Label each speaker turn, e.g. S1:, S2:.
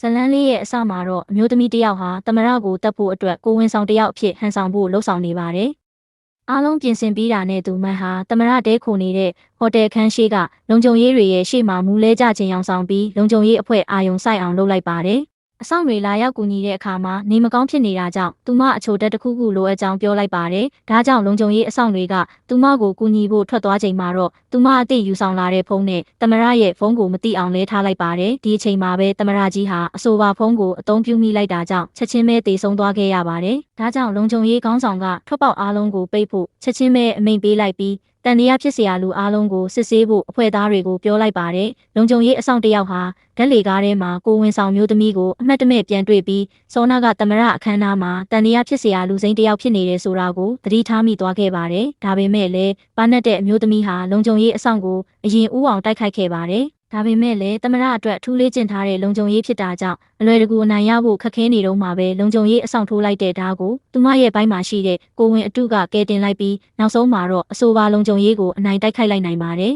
S1: ဇလန်းလေးရဲ့အစမှာတော့အမျိုးသမီးတစ်ယောက်ဟာသမရကိုတက်ဖို့အတွက်ကိုဝင်ဆောင်တစ်ယောက်အဖြစ်ဟန်ဆောင်ဖို့လှုံ့ဆော်နေပါတယ်။အားလုံးပြင်ဆင်ပြီးတာနဲ့သူမန်ဟာသမရတဲခိုနေတဲ့ဟိုတယ်ခန်းရှိကလုံခြုံရေးတွေရဲ့ရှေ့မှာမူလဲကြခြင်းရောင်ဆောင်ပြီးလုံခြုံရေးအဖွဲ့အာယုံဆိုင်အောင်လုပ်လိုက်ပါတယ်။အဆောင်တွေလာရောက်ကူညီတဲ့အခါမှာနေမကောင်းဖြစ်နေတာကြောင့်သူမအချိုတက်တစ်ခုခုလိုအပ်ကြောင်းပြောလိုက်ပါတယ်။ဒါကြောင့်လုံခြုံရေးအဆောင်တွေကသူမကိုကူညီဖို့ထွက်သွားချိန်မှာတော့သူမအသိယူဆောင်လာတဲ့ဖုန်းနဲ့သမရရဲ့ဖုန်းကိုမသိအောင်လဲထားလိုက်ပါတယ်။ဒီအချိန်မှာပဲသမရကြီးဟာအဆိုပါဖုန်းကိုအသုံးပြုမိလိုက်တာကြောင့်ချက်ချင်းပဲတေဆုံးသွားခဲ့ရပါတယ်။ဒါကြောင့်လုံခြုံရေးခေါင်းဆောင်ကထွက်ပေါက်အားလုံးကိုပိတ်ဖို့ချက်ချင်းပဲအမိန့်ပေးလိုက်ပြီးတန်တရားဖြစ်เสียလူအားလုံးကိုစစ်ဆေးဖို့အဖွဲ့သားတွေကိုပြောလိုက်ပါတယ်။လုံခြုံရေးအဆောင်တစ်ယောက်ဟာဓာတ်လေကားထဲမှာကိုဝင်ဆောင်မျိုးသမီးကိုအမှတ်တမဲ့ပြန်တွေ့ပြီးစောနာကသမရအခမ်းအနားမှာတန်တရားဖြစ်เสียလူစိမ်းတစ်ယောက်ဖြစ်နေတယ်ဆိုတာကိုသတိထားမိသွားခဲ့ပါတယ်။ဒါပေမဲ့လည်းပါနတ်တဲ့အမျိုးသမီးဟာလုံခြုံရေးအဆောင်ကိုအရင်ဦးအောင်တိုက်ခိုက်ခဲ့ပါတယ်။ဒါပေမဲ့လည်းသမရအတွက်ထူးလေးကျင့်ထားတဲ့လုံခြုံရေးဖြစ်တာကြောင့်အလွယ်တကူအနိုင်ရဖို့ခက်ခဲနေတော့မှပဲလုံခြုံရေးအဆောင်ထိုးလိုက်တဲ့ဓာတ်ကိုသူမရဲ့ဘိုင်းမှာရှိတဲ့ကိုဝင်အတုကကဲတင်လိုက်ပြီးနောက်ဆုံးမှာတော့အဆိုပါလုံခြုံရေးကိုအနိုင်တိုက်ခိုက်လိုက်နိုင်ပါတယ်